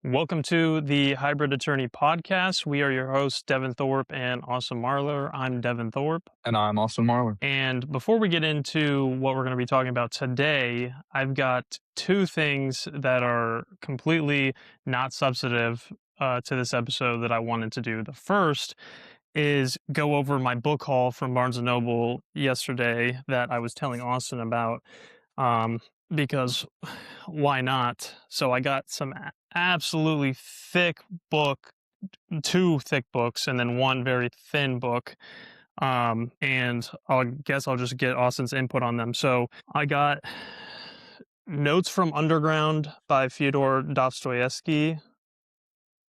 Welcome to the Hybrid Attorney Podcast. We are your hosts, Devin Thorpe and Austin Marler. I'm Devin Thorpe. And I'm Austin Marler. And before we get into what we're going to be talking about today, I've got two things that are completely not substantive to this episode that I wanted to do. The first is go over my book haul from Barnes & Noble yesterday that I was telling Austin about. Because why not? So I got some absolutely thick book, two thick books, and then one very thin book. And I'll just get Austin's input on them. So I got Notes from Underground by Fyodor Dostoevsky.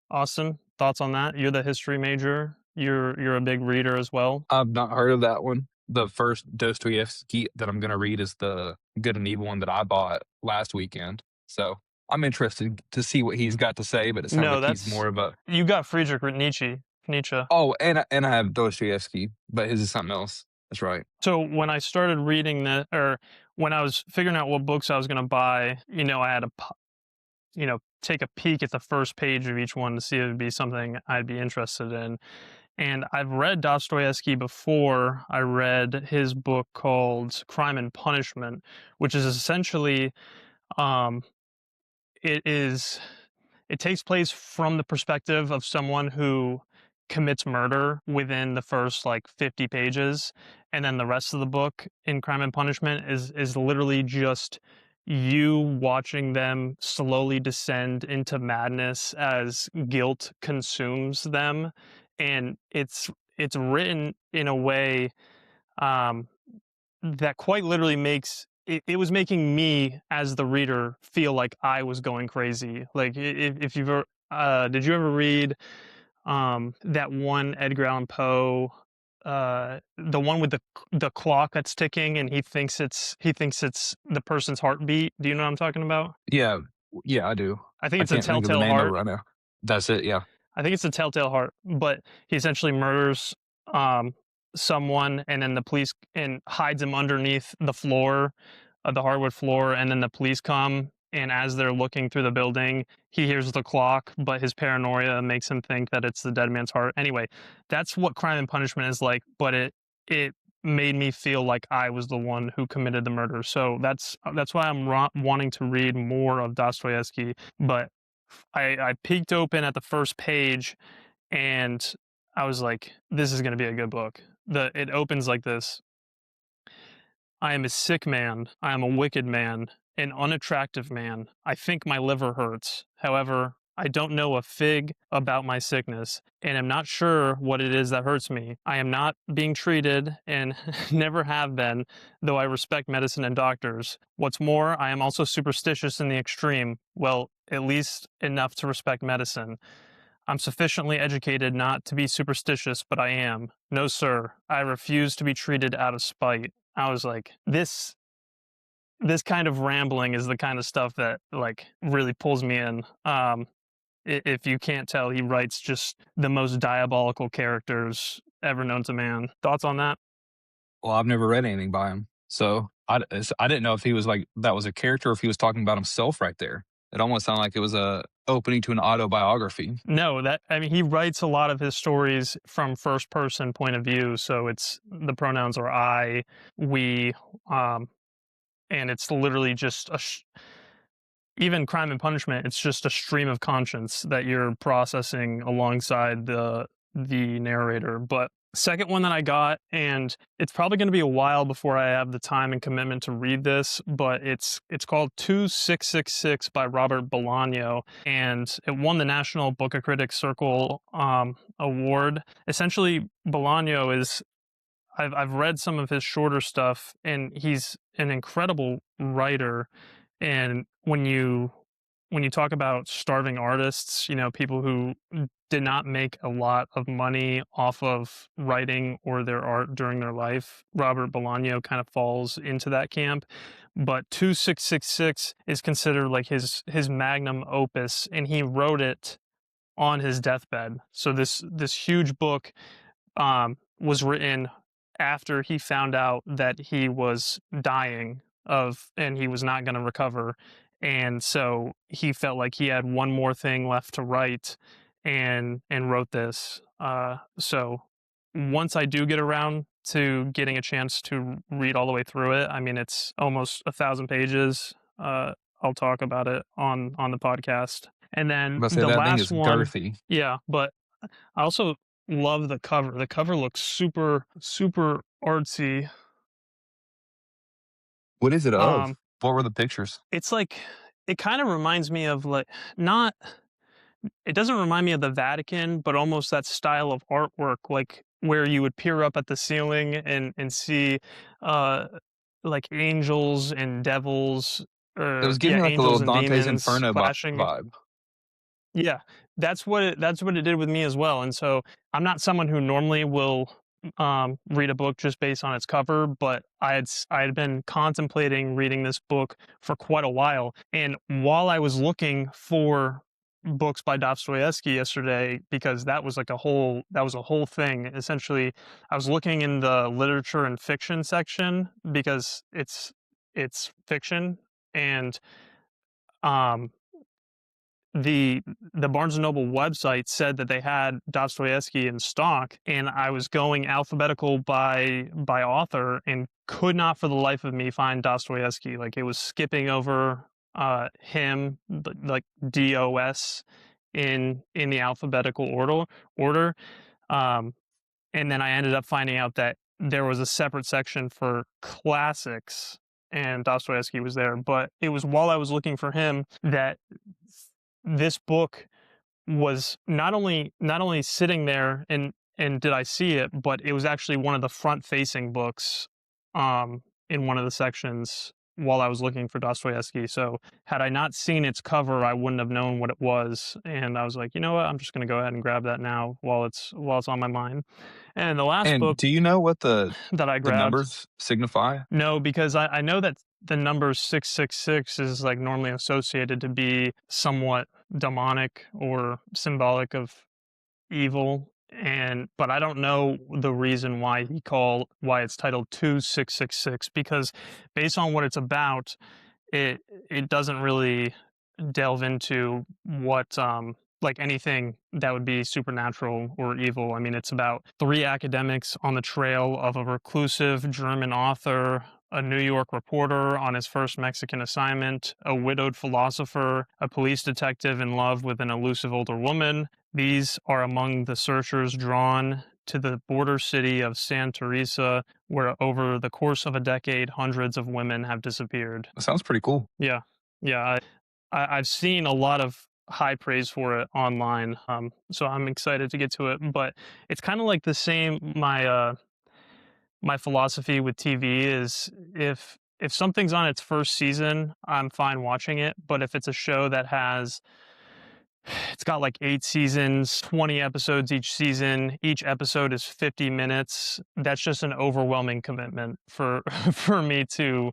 Austin, thoughts on that? You're the history major. You're a big reader as well. I've not heard of that one. The first Dostoevsky that I'm going to read is the Good and Evil one that I bought last weekend. So I'm interested to see what he's got to say, but it sounds like he's more of a... You got Friedrich Nietzsche. Oh, and I have Dostoevsky, but his is something else. That's right. So when I started reading that, or when I was figuring out what books I was going to buy, I had to, take a peek at the first page of each one to see if it would be something I'd be interested in. And I've read Dostoevsky before. I read his book called Crime and Punishment, which is essentially, it takes place from the perspective of someone who commits murder within the first 50 pages. And then the rest of the book in Crime and Punishment is literally just you watching them slowly descend into madness as guilt consumes them. And it's written in a way that quite literally makes it was making me as the reader feel like I was going crazy. Like if you've ever, did you ever read that one Edgar Allan Poe, the one with the clock that's ticking and he thinks it's the person's heartbeat? Do you know what I'm talking about? Yeah, I do. I think it's I A can't think of the Telltale name of it Heart. right now. That's it, yeah. I think it's A Telltale Heart, but he essentially murders someone and then the police and hides him underneath the floor, the hardwood floor, and then the police come, and as they're looking through the building, he hears the clock, but his paranoia makes him think that it's the dead man's heart. Anyway, that's what Crime and Punishment is like, but it made me feel like I was the one who committed the murder. So that's why I'm wanting to read more of Dostoevsky, but I peeked open at the first page and I was like, this is going to be a good book. It opens like this. I am a sick man. I am a wicked man, an unattractive man. I think my liver hurts. However, I don't know a fig about my sickness and am not sure what it is that hurts me. I am not being treated and never have been, though I respect medicine and doctors. What's more, I am also superstitious in the extreme. Well, at least enough to respect medicine. I'm sufficiently educated not to be superstitious, but I am. No, sir, I refuse to be treated out of spite. I was like, this kind of rambling is the kind of stuff that really pulls me in. If you can't tell, he writes just the most diabolical characters ever known to man. Thoughts on that? Well, I've never read anything by him, so I didn't know if he was that was a character or if he was talking about himself right there. It almost sounded like it was a opening to an autobiography. No, he writes a lot of his stories from first person point of view. So it's the pronouns are I, we, and it's literally just even Crime and Punishment. It's just a stream of conscience that you're processing alongside the narrator. But second one that I got, and it's probably going to be a while before I have the time and commitment to read this, but it's called 2666 by Robert Bolaño, and it won the National Book of Critics Circle award. Essentially, Bolaño is, I've read some of his shorter stuff, and he's an incredible writer. And when you talk about starving artists, people who did not make a lot of money off of writing or their art during their life, Robert Bolaño kind of falls into that camp. But 2666 is considered like his magnum opus, and he wrote it on his deathbed. So this huge book was written after he found out that he was dying and he was not going to recover. and so he felt like he had one more thing left to write, and wrote this. So once I do get around to getting a chance to read all the way through it, I mean, it's almost 1,000 pages. I'll talk about it on the podcast. And then I'm gonna say the that thing last is one, girthy. yeah, but I also love the cover. The cover looks super, super artsy. What is it of? Um, What were the pictures? it's like it kind of reminds me of like not. It doesn't remind me of the Vatican, but almost that style of artwork, like where you would peer up at the ceiling and see, uh, like angels and devils, It or was yeah, giving me like a little angels and Dante's demons Inferno clashing. vibe. Yeah, that's what it did with me as well, and so I'm not someone who normally will, read a book just based on its cover, but I had been contemplating reading this book for quite a while, and while I was looking for books by Dostoevsky yesterday, because that was a whole thing, essentially, I was looking in the literature and fiction section because it's fiction, and, um the the Barnes& and Noble website said that they had Dostoevsky in stock, and I was going alphabetical by author and could not for the life of me find Dostoevsky. Like, it was skipping over, him, like DOS in the alphabetical order. Um, and then I ended up finding out that there was a separate section for classics, and Dostoevsky was there. But it was while I was looking for him that this book was not only sitting there, and did I see it, but it was actually one of the front facing books, in one of the sections while I was looking for Dostoevsky. So had I not seen its cover, I wouldn't have known what it was. And I was like, you know what, I'm just gonna go ahead and grab that now while it's on my mind. And the last And book do you know what that I the grabbed, numbers signify? no, because I know that the number 666 is like normally associated to be somewhat demonic or symbolic of evil, and but I don't know the reason why it's titled 2666, because based on what it's about, it it doesn't really delve into what like anything that would be supernatural or evil. I mean, it's about three academics on the trail of a reclusive German author, a New York reporter on his first Mexican assignment, a widowed philosopher, a police detective in love with an elusive older woman. These are among the searchers drawn to the border city of Santa Teresa, where over the course of a decade, hundreds of women have disappeared. That sounds pretty cool. Yeah, yeah. I've seen a lot of high praise for it online, so I'm excited to get to it. But it's kind of like the same. My philosophy with TV is if something's on its first season, I'm fine watching it. But if it's a show that has it's got like 8 seasons, 20 episodes each season. Each episode is 50 minutes. That's just an overwhelming commitment for for me to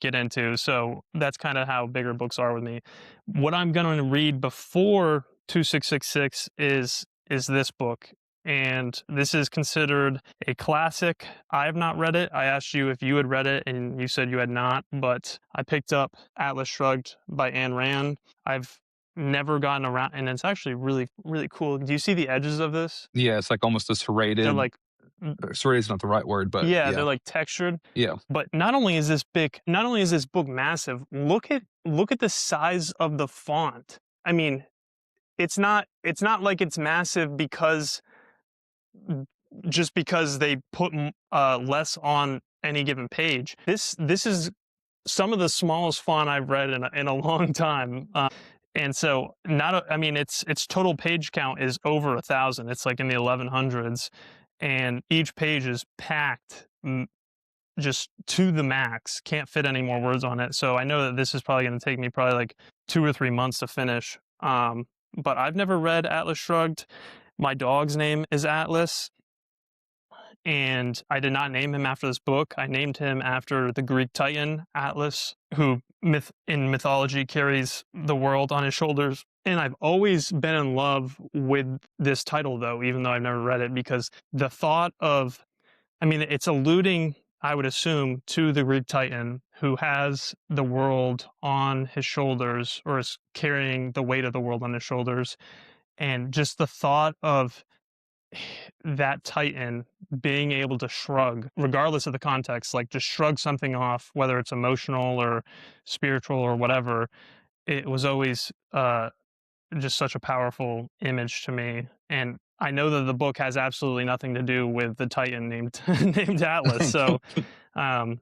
get into. So that's kind of how bigger books are with me. What I'm going to read before 2666 is this book. And this is considered a classic. I have not read it. I asked you if you had read it, and you said you had not. But I picked up Atlas Shrugged by Ayn Rand. I've never gotten around, and it's actually really, really cool. Do you see the edges of this? Yeah, it's like almost a They're serrated. like, Serrated is not the right word, but yeah, they're yeah, like textured. yeah. But not only is this book massive, look at the size of the font. I mean, it's not like it's massive because just because they put less on any given page. This is some of the smallest font I've read in a long time. And so I mean, its total page count is over 1,000. It's like in the 1100s, and each page is packed just to the max. Can't fit any more words on it. So I know that this is probably going to take me probably like 2 or 3 months to finish. But I've never read Atlas Shrugged. My dog's name is Atlas, and I did not name him after this book. I named him after the Greek Titan Atlas, who in mythology carries the world on his shoulders. And I've always been in love with this title, though, even though I've never read it, because the thought of, I mean, it's alluding. I would assume, to the Greek Titan who has the world on his shoulders or is carrying the weight of the world on his shoulders. And just the thought of that Titan being able to shrug, regardless of the context, like just shrug something off, whether it's emotional or spiritual or whatever, it was always just such a powerful image to me. And I know that the book has absolutely nothing to do with the Titan named named Atlas. So um,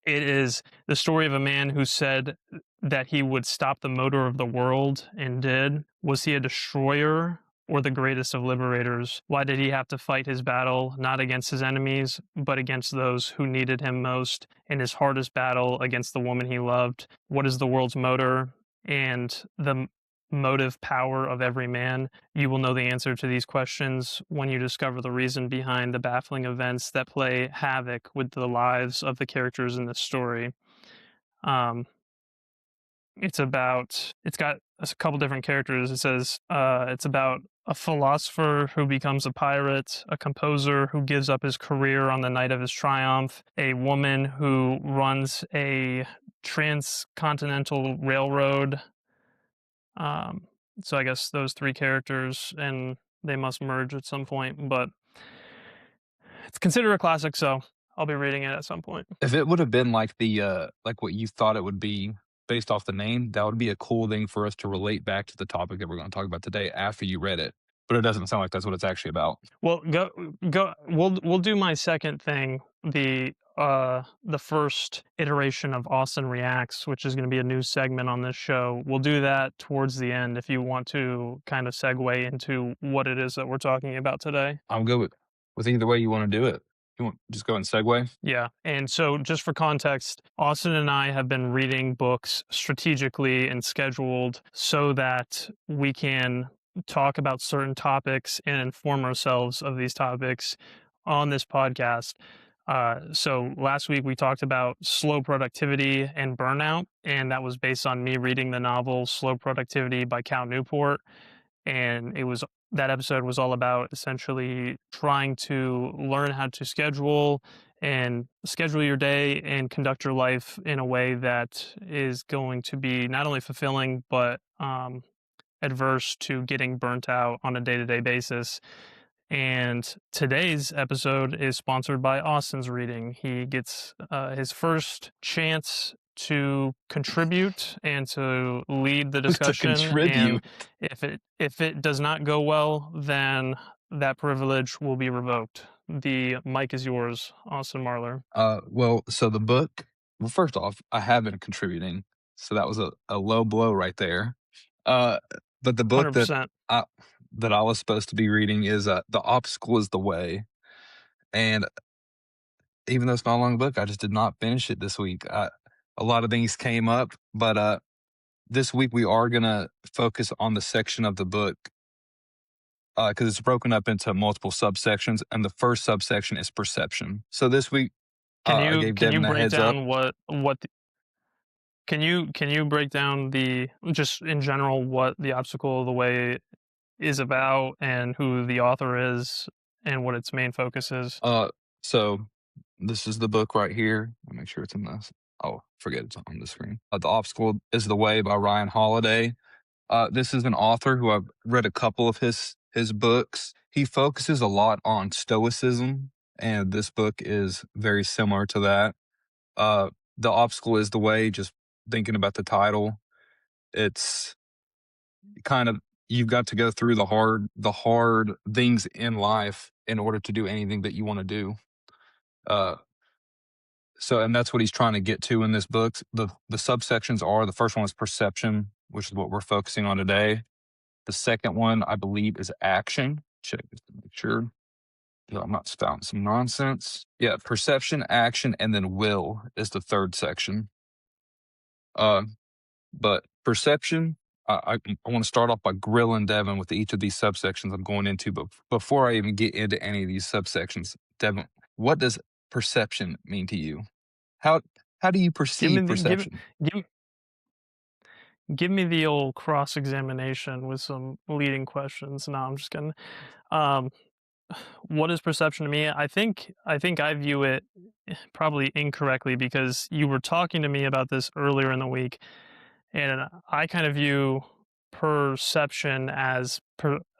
it is the story of a man who said that he would stop the motor of the world and did. Was he a destroyer or the greatest of liberators? Why did he have to fight his battle not against his enemies, but against those who needed him most in his hardest battle against the woman he loved? What is the world's motor and the motive power of every man? You will know the answer to these questions when you discover the reason behind the baffling events that play havoc with the lives of the characters in this story. Um, it's got a couple different characters. It says it's about a philosopher who becomes a pirate, a composer who gives up his career on the night of his triumph, a woman who runs a transcontinental railroad. Um, so I guess those three characters, and they must merge at some point. But it's considered a classic, so I'll be reading it at some point. If it would have been like like what you thought it would be based off the name, that would be a cool thing for us to relate back to the topic that we're gonna talk about today after you read it, but it doesn't sound like that's what it's actually about. Well, go. We'll do my second thing. The first iteration of Austin Reacts, which is going to be a new segment on this show. We'll do that towards the end if you want to kind of segue into what it is that we're talking about today. I'm good with either way you wanna do it. You want just go and segue? Yeah. And so, just for context, Austin and I have been reading books strategically and scheduled so that we can talk about certain topics and inform ourselves of these topics on this podcast. So, last week we talked about slow productivity and burnout, and that was based on me reading the novel Slow Productivity by Cal Newport. And that episode was all about essentially trying to learn how to schedule your day and conduct your life in a way that is going to be not only fulfilling but adverse to getting burnt out on a day-to-day basis. And today's episode is sponsored by Austin's reading. He gets his first chance to contribute and to lead the To discussion. And contribute. if it does not go well, then that privilege will be revoked. The mic is yours, Austin Marler. Well, so the book well, first off, I have been contributing, so that was a low blow right there. Uh, but the book 100%. I that I was supposed to be reading is, The Obstacle is the Way, and even though it's not a long book, I just did not finish it this week. A lot of things came up, but, this week we are gonna focus on the section of the book, because it's broken up into multiple subsections, and the first subsection is perception. So this week, I gave Can you Devin a break heads up. down can you break down the just in general what the obstacle of the way is about and who the author is and what its main focus is? So this is the book right here. Let me make sure it's in this. Oh, forget it's on the screen. The Obstacle is the Way by Ryan Holiday. This is an author who I've read a couple of his books. He focuses a lot on Stoicism, and this book is very similar to that. Uh, the Obstacle is the Way. Just thinking about the title, it's kind of you've got to go through the hard things in life in order to do anything that you want to do. Uh, and that's what he's trying to get to in this book. The subsections are the first one is perception, which is what we're focusing on today. The second one, I believe, is action. Check this to make sure that I'm not spouting some nonsense. Yeah, perception, action, and then will is the third section. Uh, but perception, I want to start off by grilling Devin with each of these subsections I'm going into. But before I even get into any of these subsections, Devin, what does perception mean to you? How how do you Give me perceive the perception? give give me the old cross examination with some leading questions. No, I'm just kidding. Um, what is perception to me? I think I view it probably incorrectly because you were talking to me about this earlier in the week, and I kind of view perception as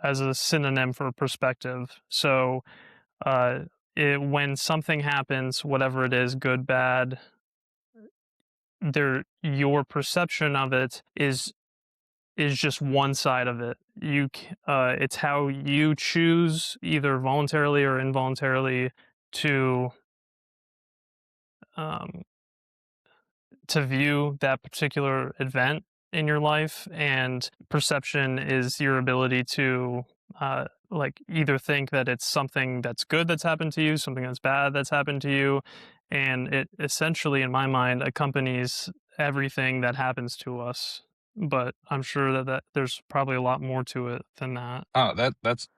a synonym for perspective. So, uh, when something happens, whatever it is, good, bad, your perception of it is just one side of it. It's how you choose, either voluntarily or involuntarily, to um, to view that particular event in your life. And perception is your ability to like either think that it's something that's good that's happened to you, something that's bad that's happened to you, and it essentially, in my mind, accompanies everything that happens to us. But I'm sure that there's probably a lot more to it than that. That's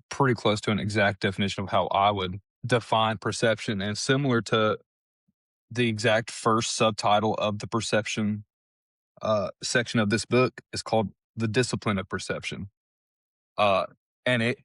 pretty close to an exact definition of how I would define perception, and similar to the exact first subtitle of the perception section of this book is called "The Discipline of Perception." Uh, and it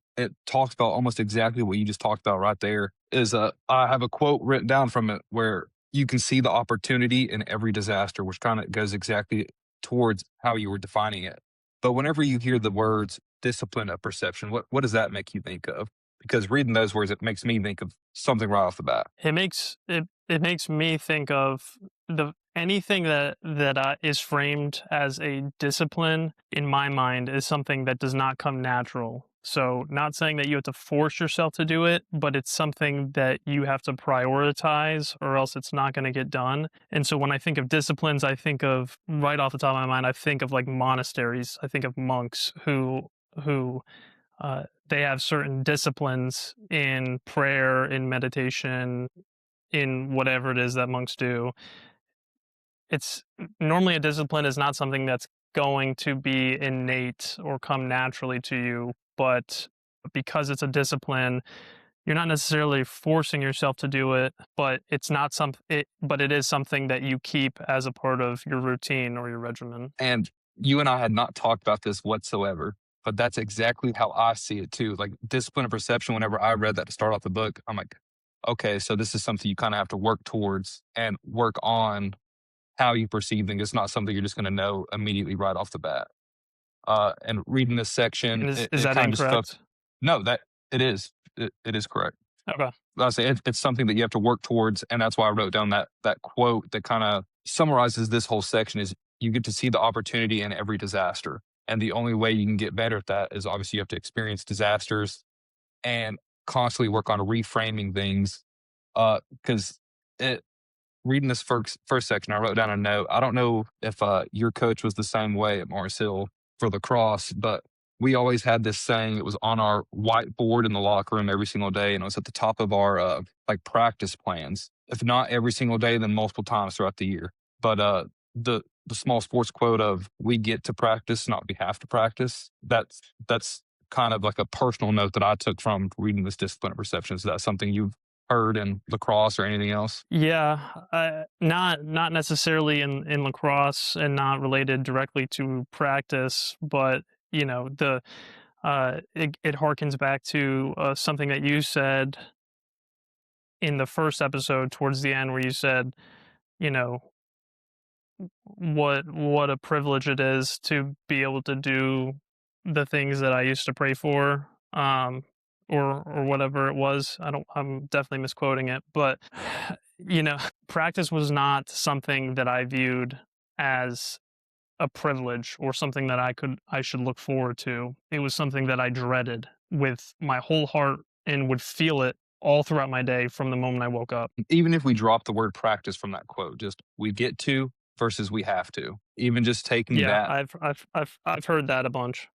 talks about almost exactly what you just talked about right there. Is I have a quote written down from it where you can see the opportunity in every disaster, which kind of goes exactly towards how you were defining it. But whenever you hear the words discipline of perception, what does that make you think of? Because reading those words, it makes me think of something right off the bat. It makes me think of the anything that is framed as a discipline in my mind is something that does not come natural. So, not saying that you have to force yourself to do it, but it's something that you have to prioritize, or else it's not going to get done. And so, when I think of disciplines, I think of right off the top of my mind, I think of like monasteries. I think of monks who they have certain disciplines in prayer, in meditation, in whatever it is that monks do. It's normally a discipline is not something that's going to be innate or come naturally to you, but because it's a discipline, you're not necessarily forcing yourself to do it, but but it is something that you keep as a part of your routine or your regimen. And you and I had not talked about this whatsoever, but that's exactly how I see it too. Like discipline and perception, whenever I read that to start off the book, I'm like, okay, so this is something you kind of have to work towards and work on how you perceive things. It's not something you're just going to know immediately right off the bat. And reading this section, And is it that kind of just felt, incorrect? no, that it is, it is correct. Okay. I say it's something that you have to work towards, and that's why I wrote down that quote that kind of summarizes this whole section: is you get to see the opportunity in every disaster, and the only way you can get better at that is obviously you have to experience disasters and constantly work on reframing things. Because it reading this first section, I wrote down a note. I don't know if your coach was the same way at Mars Hill for lacrosse, but we always had this saying. It was on our whiteboard in the locker room every single day, and it was at the top of our like practice plans. If not every single day, then multiple times throughout the year. But the small sports quote of "we get to practice, not we have to practice." That's kind of like a personal note that I took from reading this discipline of perception. Is that something you've heard in lacrosse or anything else? Yeah, not necessarily in lacrosse and not related directly to practice, but the it harkens back to something that you said in the first episode towards the end, where you said, you know, what a privilege it is to be able to do the things that I used to pray for, or whatever it was. I'm definitely misquoting it, but practice was not something that I viewed as a privilege or something that I should look forward to. It was something that I dreaded with my whole heart and would feel it all throughout my day from the moment I woke up. Even if we drop the word practice from that quote, just we get to versus we have to. Even just taking Yeah, that, I've heard that a bunch.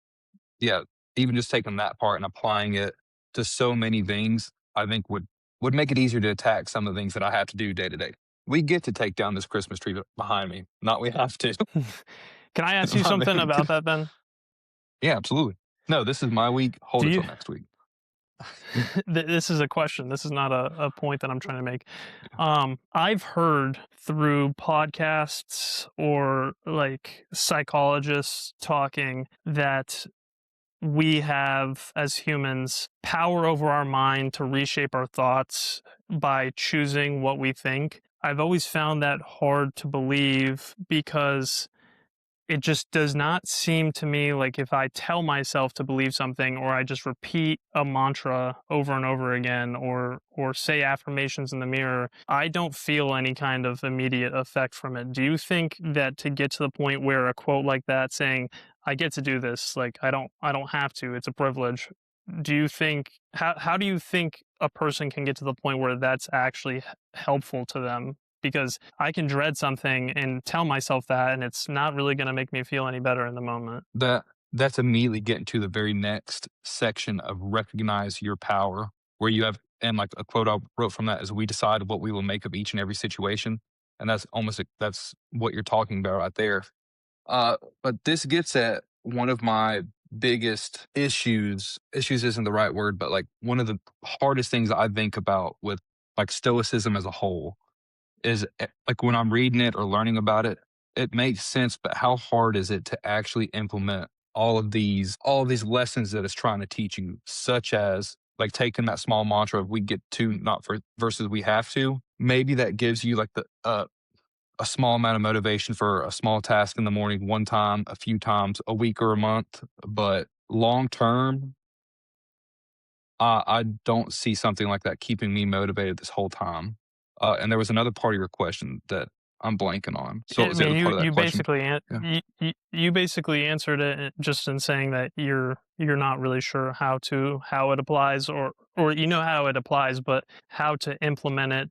yeah, even just taking that part and applying it to so many things, I think would make it easier to attack some of the things that I have to do day to day. We get to take down this Christmas tree behind me, not we have to. Can I ask you I something mean, about that then? yeah, absolutely. No, this is my week. Hold Do it you till next week. this is a question. This is not a point that I'm trying to make. I've heard through podcasts or like psychologists talking that we have, as humans, power over our mind to reshape our thoughts by choosing what we think. I've always found that hard to believe because it just does not seem to me like if I tell myself to believe something or I just repeat a mantra over and over again or say affirmations in the mirror, I don't feel any kind of immediate effect from it. Do you think that to get to the point where a quote like that saying, I get to do this, like I don't have to, it's a privilege. Do you think how do you think a person can get to the point where that's actually helpful to them? Because I can dread something and tell myself that, and it's not really gonna make me feel any better in the moment. That that's immediately getting to the very next section of recognize your power, where you have and like a quote I wrote from that is we decide what we will make of each and every situation. And that's almost that's what you're talking about right there. But this gets at one of my biggest issues. Issues isn't the right word, but like one of the hardest things I think about with like stoicism as a whole is like when I'm reading it or learning about it, it makes sense, but how hard is it to actually implement all of these lessons that it's trying to teach you, such as like taking that small mantra of we get to not for versus we have to. Maybe that gives you like the a small amount of motivation for a small task in the morning, one time, a few times, a week or a month. But long term, I don't see something like that keeping me motivated this whole time. And there was another part of your question that I'm blanking on. So what I was the other mean, part of that you question? basically Yeah. you basically answered it just in saying that you're not really sure how it applies or you know how it applies, but how to implement it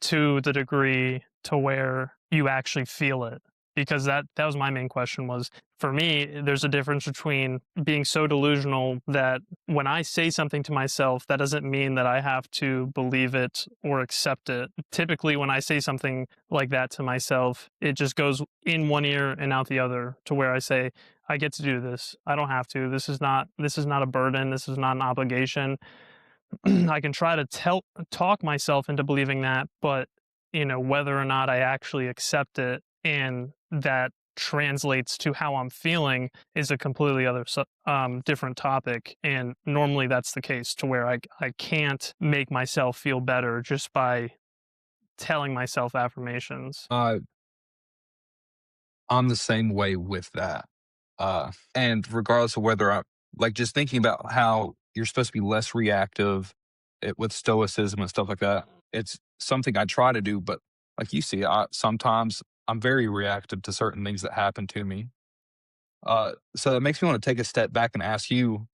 to the degree to where you actually feel it. Because that was my main question was for me, there's a difference between being so delusional that when I say something to myself, that doesn't mean that I have to believe it or accept it. Typically, when I say something like that to myself, it just goes in one ear and out the other to where I say, I get to do this. I don't have to. This is not a burden. This is not an obligation. I can try to talk myself into believing that, but whether or not I actually accept it and that translates to how I'm feeling is a completely other different topic. And normally that's the case to where I can't make myself feel better just by telling myself affirmations. Uh, I'm the same way with that. And regardless of whether I like just thinking about how you're supposed to be less reactive with stoicism and stuff like that, it's something I try to do. But like you see, sometimes I'm very reactive to certain things that happen to me. So that makes me want to take a step back and ask you,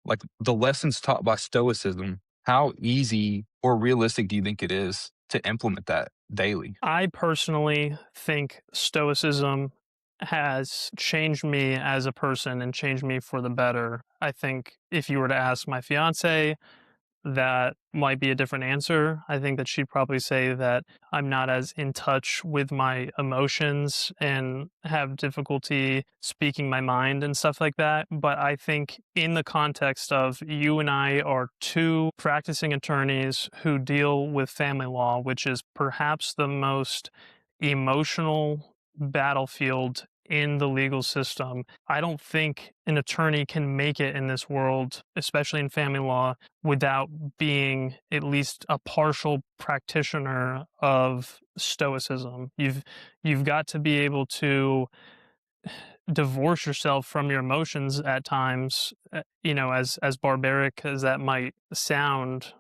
like the lessons taught by stoicism, how easy or realistic do you think it is to implement that daily? I personally think Stoicism has changed me as a person and changed me for the better. I think if you were to ask my fiance, that might be a different answer. I think that she'd probably say that I'm not as in touch with my emotions and have difficulty speaking my mind and stuff like that. But I think, in the context of you and I are two practicing attorneys who deal with family law, which is perhaps the most emotional battlefield in the legal system, I don't think an attorney can make it in this world, especially in family law, without being at least a partial practitioner of stoicism. You've got to be able to divorce yourself from your emotions at times, as barbaric as that might sound,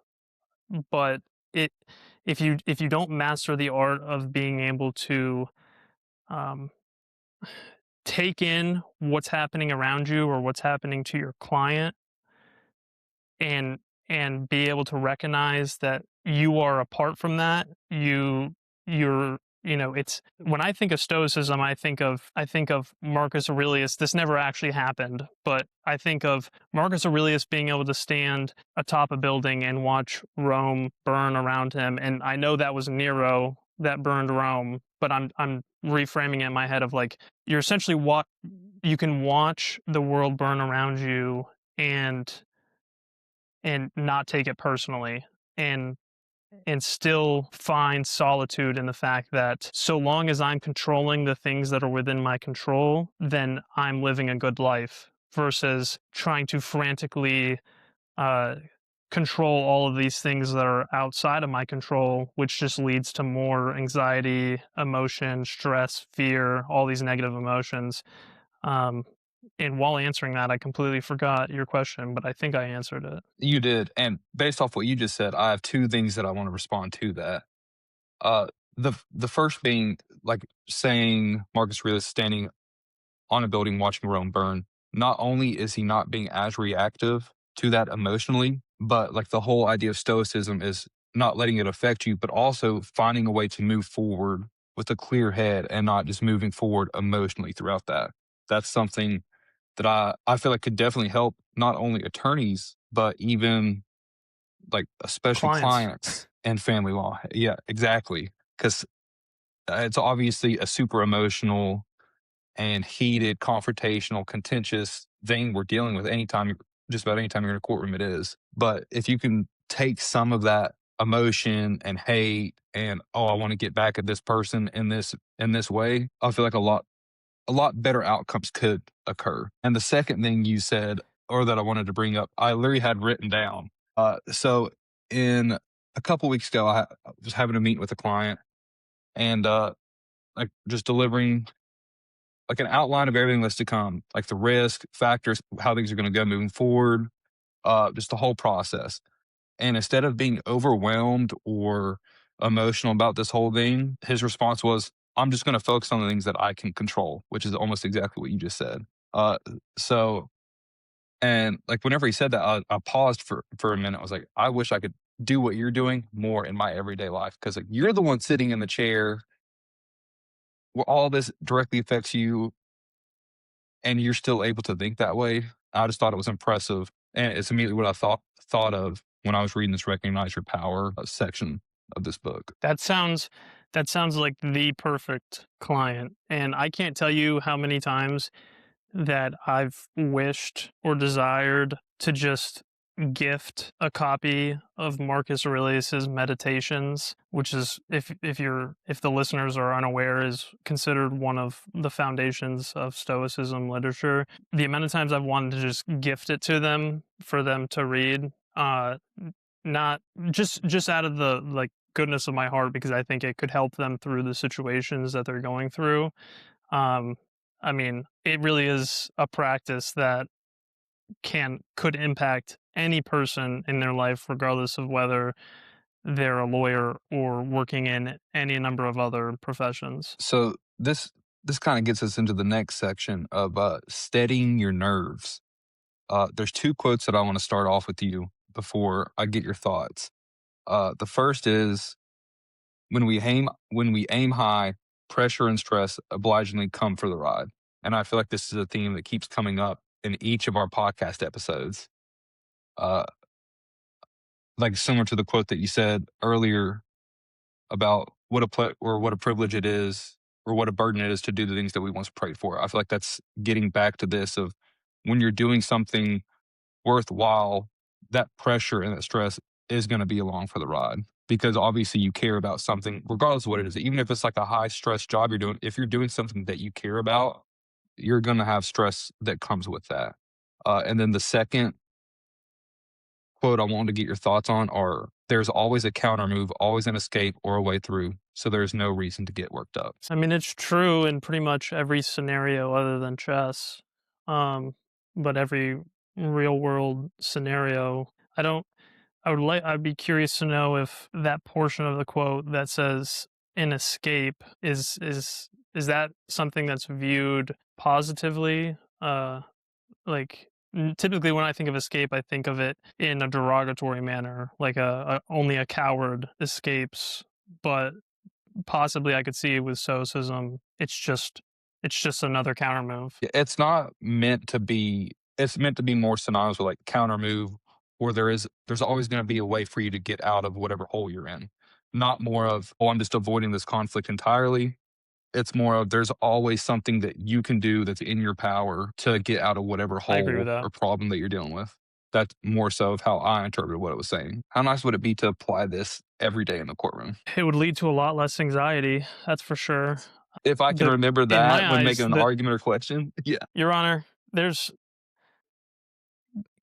but it if you don't master the art of being able to um, take in what's happening around you or what's happening to your client and be able to recognize that you are apart from that, you're it's when I think of stoicism, I think of Marcus Aurelius. This never actually happened, but I think of Marcus Aurelius being able to stand atop a building and watch Rome burn around him. And I know that was Nero that burned Rome, but I'm reframing it in my head of like you're essentially what you can watch the world burn around you and not take it personally and still find solitude in the fact that so long as I'm controlling the things that are within my control, then I'm living a good life versus trying to frantically uh, control all of these things that are outside of my control, which just leads to more anxiety, emotion, stress, fear, all these negative emotions. Um, and while answering that, I completely forgot your question, but I think I answered it. You did, and based off what you just said, I have 2 things that I wanna respond to that. Uh, the first being, like, saying Marcus Aurelius standing on a building watching Rome burn. Not only is he not being as reactive to that emotionally, but, like, the whole idea of Stoicism is not letting it affect you, but also finding a way to move forward with a clear head and not just moving forward emotionally throughout that. That's something that I feel like could definitely help not only attorneys, but even, like, especially Clients. clients in family law. Yeah, exactly, 'cause, it's obviously a super emotional and heated, confrontational, contentious thing we're dealing with anytime just about anytime you're in a courtroom, it is. But if you can take some of that emotion and hate and, "Oh, I wanna get back at this person in this way," I feel like a lot better outcomes could occur. And the second thing you said, or that I wanted to bring up, I literally had written down. So in a couple weeks ago, I was having a meeting with a client and, like, just delivering like an outline of everything that's to come, like the risk factors, how things are going to go moving forward, just the whole process. And instead of being overwhelmed or emotional about this whole thing, his response was, "I'm just going to focus on the things that I can control," which is almost exactly what you just said. Uh, so, and like whenever he said that, I paused for a minute. I was like, I wish I could do what you're doing more in my everyday life because like, you're the one sitting in the chair where all this directly affects you and you're still able to think that way. I just thought it was impressive, and it's immediately what I thought of when I was reading this "Recognize Your Power" section of this book. That sounds that sounds like the perfect client, and I can't tell you how many times that I've wished or desired to just gift a copy of Marcus Aurelius's Meditations, which is if the listeners are unaware, is considered one of the foundations of Stoicism literature. The amount of times I've wanted to just gift it to them for them to read, not just out of the like goodness of my heart because I think it could help them through the situations that they're going through. Um, I mean, it really is a practice that could impact any person in their life, regardless of whether they're a lawyer or working in any number of other professions. So this kind of gets us into the next section of steadying your nerves. There's 2 quotes that I want to start off with you before I get your thoughts. The first is when we aim high, pressure and stress obligingly come for the ride. And I feel like this is a theme that keeps coming up in each of our podcast episodes. Uh, like similar to the quote that you said earlier about what a privilege it is or what a burden it is to do the things that we once prayed for. I feel like that's getting back to this of when you're doing something worthwhile, that pressure and that stress is going to be along for the ride because obviously you care about something, regardless of what it is. Even if it's like a high stress job you're doing, if you're doing something that you care about, you're going to have stress that comes with that. And then the second quote I wanted to get your thoughts on are there's always a counter move, always an escape or a way through. So there's no reason to get worked up. I mean, it's true in pretty much every scenario other than chess. Um, but every real world scenario, I don't I'd be curious to know if that portion of the quote that says an escape is that something that's viewed positively? Like typically when I think of escape, I think of it in a derogatory manner, like a only a coward escapes. But possibly I could see with stoicism, it's just another counter move. It's not meant to be, it's meant to be more synonymous with like counter move, where there's always going to be a way for you to get out of whatever hole you're in. Not more of, oh, I'm just avoiding this conflict entirely. It's more of there's always something that you can do that's in your power to get out of whatever I agree with hole that. or problem that you're dealing with. That's more so of how I interpreted what it was saying. How nice would it be to apply this every day in the courtroom? It would lead to a lot less anxiety, that's for sure. If I can The remember In that my when eyes, making an argument or question, yeah. Your Honor, there's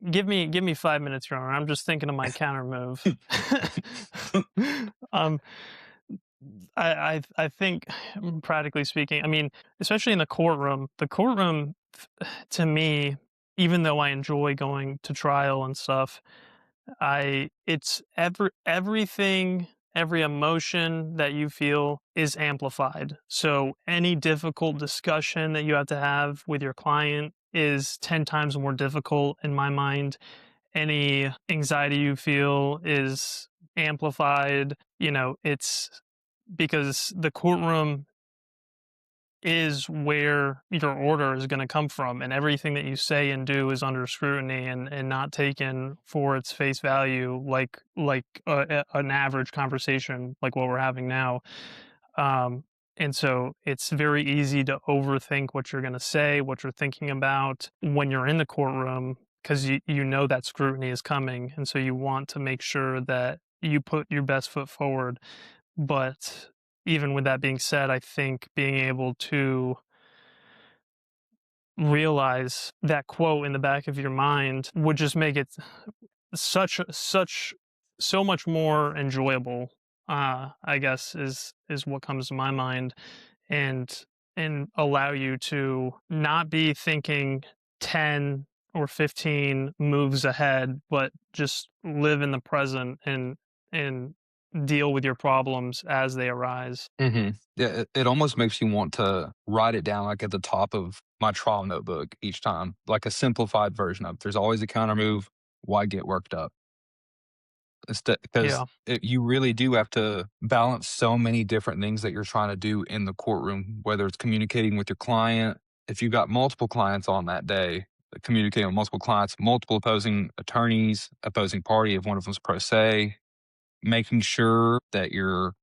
give me 5 minutes, Your Honor. I'm just thinking of my counter move. um, I think, practically speaking, I mean, especially in the courtroom to me, even though I enjoy going to trial and stuff, I it's everything, every emotion that you feel is amplified. So any difficult discussion that you have to have with your client is 10 times more difficult in my mind. Any anxiety you feel is amplified. It's because the courtroom is where your order is going to come from, and everything that you say and do is under scrutiny and not taken for its face value, like an average conversation like what we're having now. um and so it's very easy to overthink what you're going to say, what you're thinking about when you're in the courtroom, because you know that scrutiny is coming, and so you want to make sure that you put your best foot forward. But even with that being said, I think being able to realize that quote in the back of your mind would just make it such so much more enjoyable. I guess is what comes to my mind, and allow you to not be thinking 10 or 15 moves ahead, but just live in the present and deal with your problems as they arise. Yeah, it almost makes you want to write it down, like, at the top of my trial notebook each time, like a simplified version of, "There's always a counter move. Why get worked up?" Because Yeah. you really do have to balance so many different things that you're trying to do in the courtroom, whether it's communicating with your client. If you've got multiple clients on that day, communicating with multiple clients, multiple opposing attorneys, opposing party if one of them's pro se, making sure that you're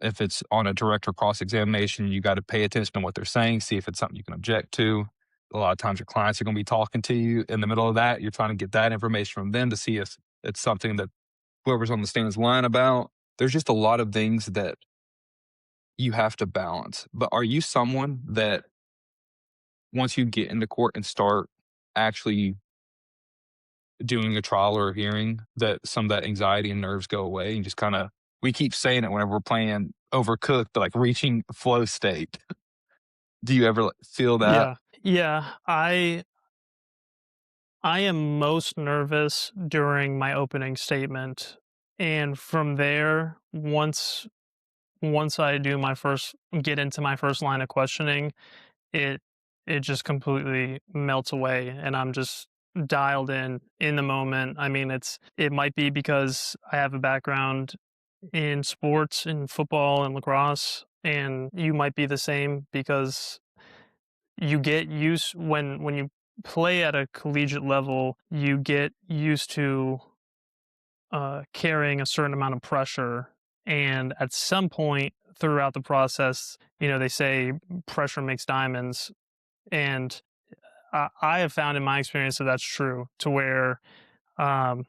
if it's on a direct or cross examination, you got to pay attention to what they're saying, see if it's something you can object to. A lot of times your clients are going to be talking to you in the middle of that. You're trying to get that information from them to see if it's something that whoever's on the stand is lying about. There's just a lot of things that you have to balance. But are you someone that once you get into court and start actually doing a trial or a hearing, that some of that anxiety and nerves go away and just kind of, we keep saying it whenever we're playing Overcooked, but like reaching flow state. Do you ever feel that? Yeah. Yeah. I am most nervous during my opening statement. And from there, once I do my first get into my first line of questioning, it it just completely melts away, and I'm just dialed in the moment. I mean, it might be because I have a background in sports, in football and lacrosse, and you might be the same because you get used when you play at a collegiate level, you get used to carrying a certain amount of pressure. And at some point throughout the process, they say pressure makes diamonds. And I have found in my experience that that's true, to where um,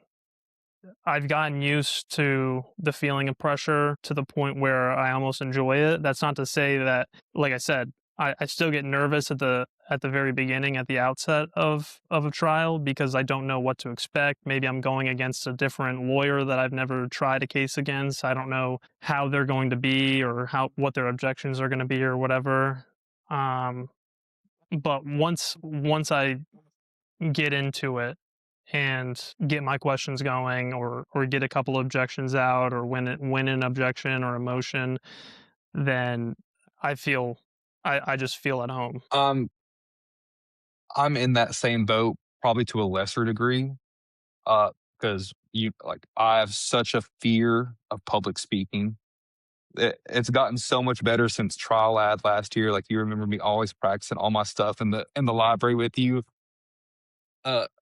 I've gotten used to the feeling of pressure to the point where I almost enjoy it. That's not to say that, like I said, I still get nervous at the very beginning, at the outset of a trial, because I don't know what to expect. Maybe I'm going against a different lawyer that I've never tried a case against. I don't know how they're going to be, or how what their objections are going to be, or whatever. Um, but once I get into it and get my questions going, or get a couple objections out, or win an objection or a motion, then I feel I just feel at home. Um, I'm in that same boat, probably to a lesser degree, because I have such a fear of public speaking. It's gotten so much better since trial ad last year. Like, you remember me always practicing all my stuff in the library with you,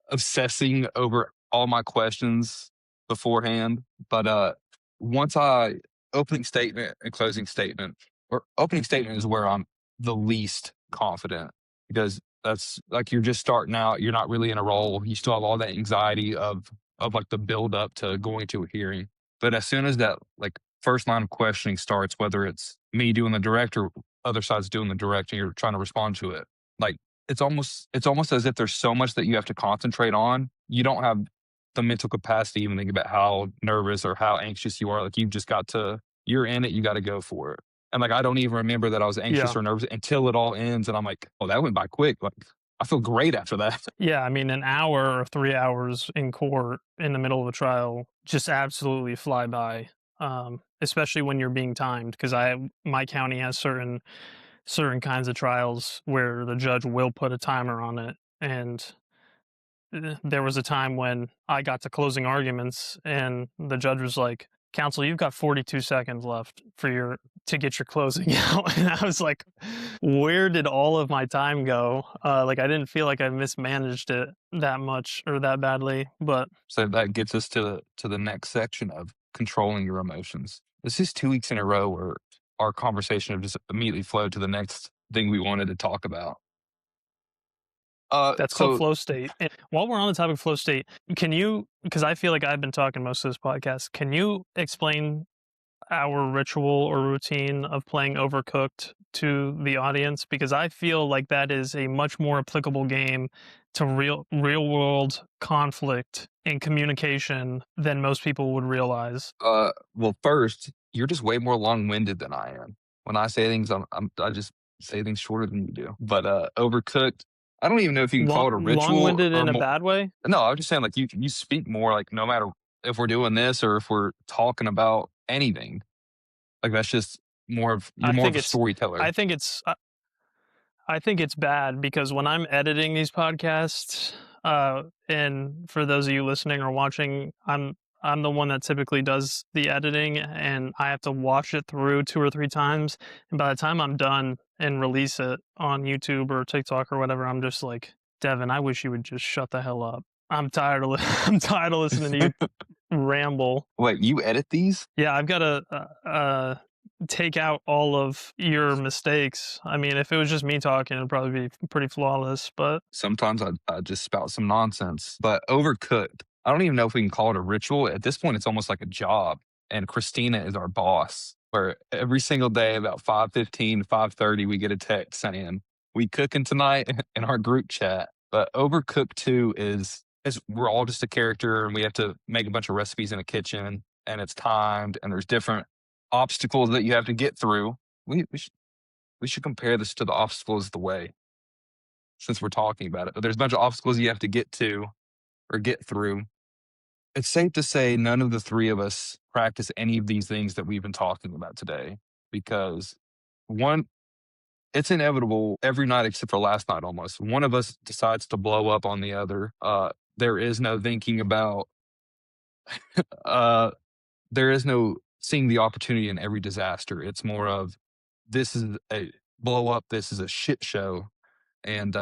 obsessing over all my questions beforehand. But once I opening statement and closing statement, or opening statement is where I'm the least confident, because that's like you're just starting out. You're not really in a role. You still have all that anxiety of like the build up to going to a hearing. But as soon as that like first line of questioning starts, whether it's me doing the direct or other side's doing the direct, and you're trying to respond to it, like it's almost as if there's so much that you have to concentrate on. You don't have the mental capacity to even think about how nervous or how anxious you are. Like you've just got to you're in it, you gotta go for it. And like I don't even remember that I was anxious Yeah. or nervous until it all ends and I'm like, oh, that went by quick. Like I feel great after that. Yeah, I mean, an hour or 3 hours in court in the middle of a trial just absolutely fly by, especially when you're being timed. Because my county has certain kinds of trials where the judge will put a timer on it, and there was a time when I got to closing arguments and the judge was like, "Counsel, you've got 42 seconds left for your to get your closing out." And I was like, "Where did all of my time go?" Like I didn't feel like I mismanaged it that much or that badly, but So that gets us to the next section of controlling your emotions. This is 2 weeks in a row where our conversation have just immediately flowed to the next thing we wanted to talk about. that's called So flow state. And while we're on the topic of flow state, can you, because I feel like I've been talking most of this podcast, can you explain our ritual or routine of playing Overcooked to the audience? Because I feel like that is a much more applicable game to real world conflict and communication than most people would realize. well, first, you're just way more long-winded than I am. When I say things, I just say things shorter than you do. But overcooked, I don't even know if you can call it a ritual Long-winded or in a more. bad way. No, I was just saying like you speak more like no matter if we're doing this or if we're talking about anything. Like that's just more of you're I more of think a it's storyteller. I think it's I think it's bad because when I'm editing these podcasts, and for those of you listening or watching, I'm the one that typically does the editing, and I have to watch it through 2 or 3 times. And by the time I'm done and release it on YouTube or TikTok or whatever, I'm just like, Devin, I wish you would just shut the hell up. I'm tired of I'm tired of listening to you ramble. Wait, you edit these? Yeah, I've got to take out all of your mistakes. I mean, if it was just me talking, it'd probably be pretty flawless. But Sometimes I just spout some nonsense. But overcooked, I don't even know if we can call it a ritual. At this point, it's almost like a job. And Christina is our boss. Where every single day about 5:15, 5:30, we get a text saying, "We cooking tonight" in our group chat. But Overcooked 2 is we're all just a character and we have to make a bunch of recipes in a kitchen and it's timed and there's different obstacles that you have to get through. We should compare this to the obstacles of the way since we're talking about it. But there's a bunch of obstacles you have to get to or get through. It's safe to say none of the three of us practice any of these things that we've been talking about today because one, it's inevitable every night except for last night almost. One of us decides to blow up on the other. There is no thinking about, uh, there is no seeing the opportunity in every disaster. It's more of this is a blow up, this is a shit show and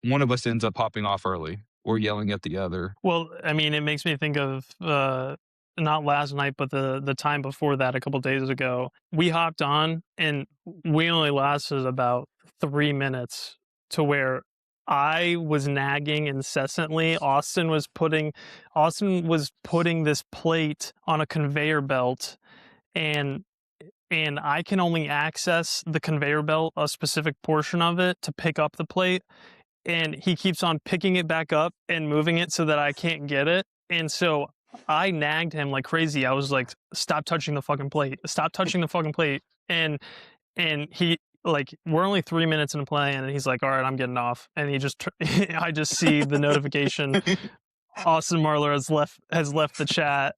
one of us ends up popping off early or yelling at the other. well, I mean, it makes me think of not last night, but the time before that, a couple days ago. We hopped on, and we only lasted about 3 minutes to where I was nagging incessantly. Austin was putting this plate on a conveyor belt, and I can only access the conveyor belt, a specific portion of it, to pick up the plate. And he keeps on picking it back up and moving it so that I can't get it. And so I nagged him like crazy. I was like, "Stop touching the fucking plate! Stop touching the fucking plate!" And he like we're only 3 minutes into play, and he's like, "All right, I'm getting off." And he just I just see the notification. Austin Marler has left the chat,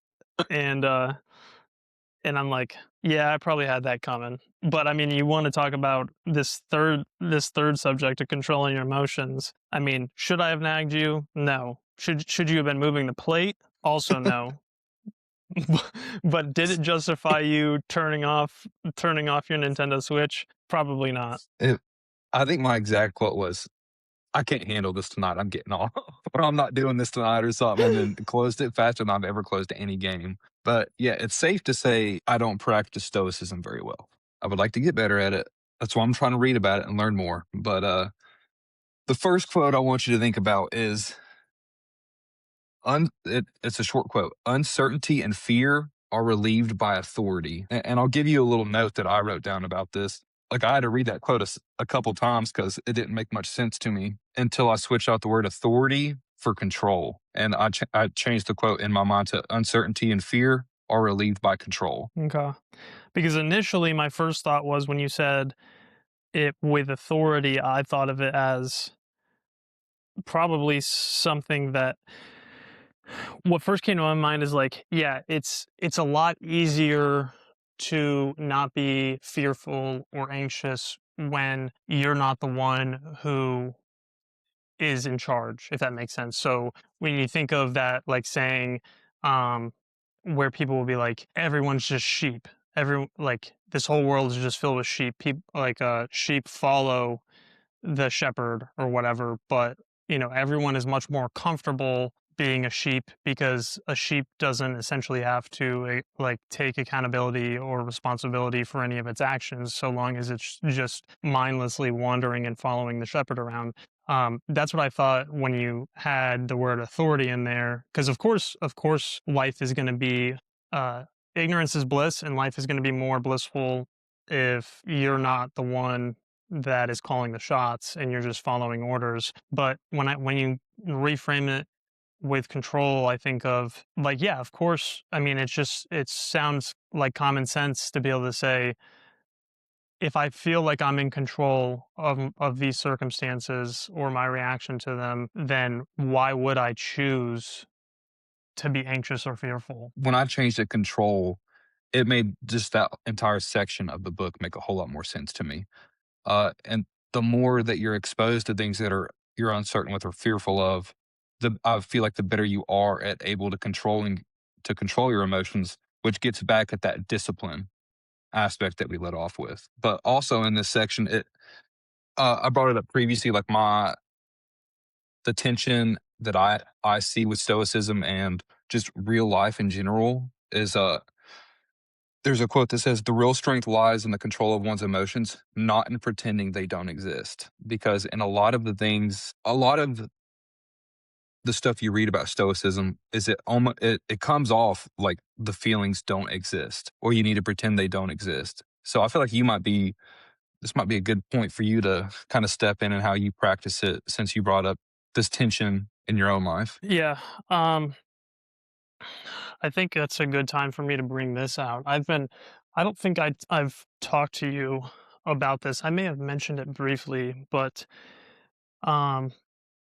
and I'm like, yeah, I probably had that coming. But I mean, you want to talk about this third subject of controlling your emotions. I mean, should I have nagged you? No. Should you have been moving the plate? Also no. But did it justify you turning off your Nintendo Switch? Probably not. It, I think my exact quote was, I can't handle this tonight. I'm getting off, or I'm not doing this tonight, or something, and then closed it faster than I've ever closed any game. But yeah, it's safe to say I don't practice Stoicism very well. I would like to get better at it. That's why I'm trying to read about it and learn more. But the first quote I want you to think about is it's a short quote. Uncertainty and fear are relieved by authority. And I'll give you a little note that I wrote down about this. Like, I had to read that quote a couple times because it didn't make much sense to me until I switched out the word authority for control, and I changed the quote in my mind to uncertainty and fear are relieved by control. Okay. Because initially my first thought was when you said it with authority, I thought of it as probably something that what first came to my mind is like, yeah, it's a lot easier to not be fearful or anxious when you're not the one who is in charge, if that makes sense. So when you think of that like saying, um, where people will be like, everyone's just sheep. Every like this whole world is just filled with sheep. People like sheep follow the shepherd or whatever, but everyone is much more comfortable being a sheep because a sheep doesn't essentially have to like take accountability or responsibility for any of its actions so long as it's just mindlessly wandering and following the shepherd around. That's what I thought when you had the word authority in there, because of course life is going to be uh ignorance is bliss, and life is going to be more blissful if you're not the one that is calling the shots and you're just following orders. But when you reframe it with control, I think of like, yeah, of course. I mean, it sounds like common sense to be able to say, if I feel like I'm in control of these circumstances or my reaction to them, then why would I choose to be anxious or fearful? When I changed to control, it made just that entire section of the book make a whole lot more sense to me. And the more that you're exposed to things that you're uncertain with or fearful of, the I feel like the better you are at able to control your emotions, which gets back at that discipline aspect that we let off with. But also in this section, I brought it up previously, like the tension that I see with stoicism and just real life in general is there's a quote that says, "The real strength lies in the control of one's emotions, not in pretending they don't exist." Because in a lot of the stuff you read about stoicism is it comes off like the feelings don't exist, or you need to pretend they don't exist. So I feel like this might be a good point for you to kind of step in and how you practice it, since you brought up this tension in your own life. Yeah. Um, I think that's a good time for me to bring this out. I don't think I've talked to you about this. I may have mentioned it briefly, but um,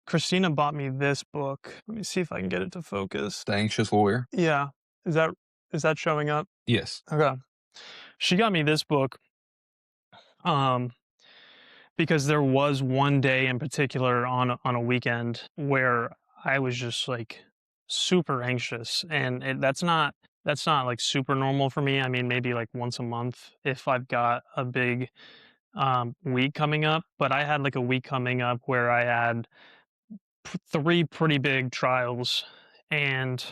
Christina bought me this book. Let me see if I can get it to focus. The anxious lawyer. Yeah. Is that is that showing up? Yes. Okay. She got me this book um because there was one day in particular on a weekend where I was just like super anxious, and that's not like super normal for me. I mean, maybe like once a month if I've got a big week coming up, but I had like a week coming up where I had three pretty big trials, and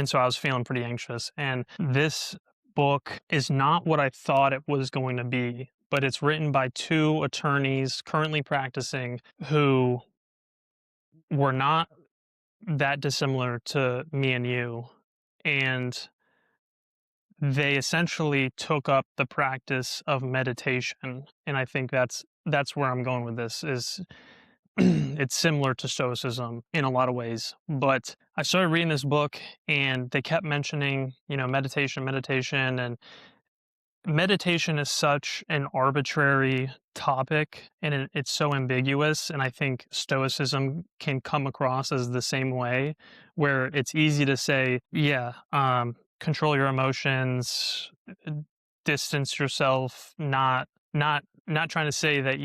so I was feeling pretty anxious. And this book is not what I thought it was going to be, but it's written by two attorneys currently practicing who were not that dissimilar to me and you. And they essentially took up the practice of meditation. And I think that's where I'm going with this is it's similar to stoicism in a lot of ways. But I started reading this book and they kept mentioning, meditation, and meditation is such an arbitrary topic, and it's so ambiguous. And I think stoicism can come across as the same way, where it's easy to say, yeah, control your emotions, distance yourself, not trying to say that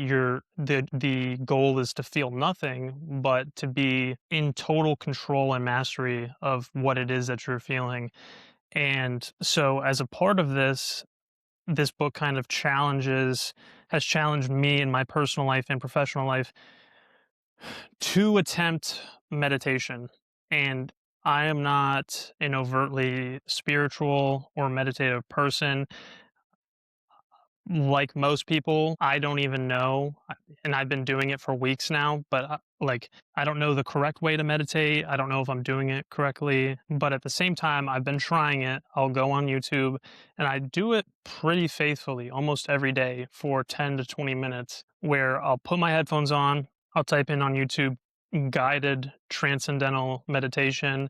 the goal is to feel nothing, but to be in total control and mastery of what it is that you're feeling. And so as a part of this book kind of has challenged me in my personal life and professional life to attempt meditation. And I am not an overtly spiritual or meditative person. like most people, I don't even know, and I've been doing it for weeks now, but, like, I don't know the correct way to meditate. I don't know if I'm doing it correctly, but at the same time, I've been trying it. I'll go on YouTube, and I do it pretty faithfully almost every day for 10 to 20 minutes, where I'll put my headphones on, I'll type in on YouTube, "guided transcendental meditation,"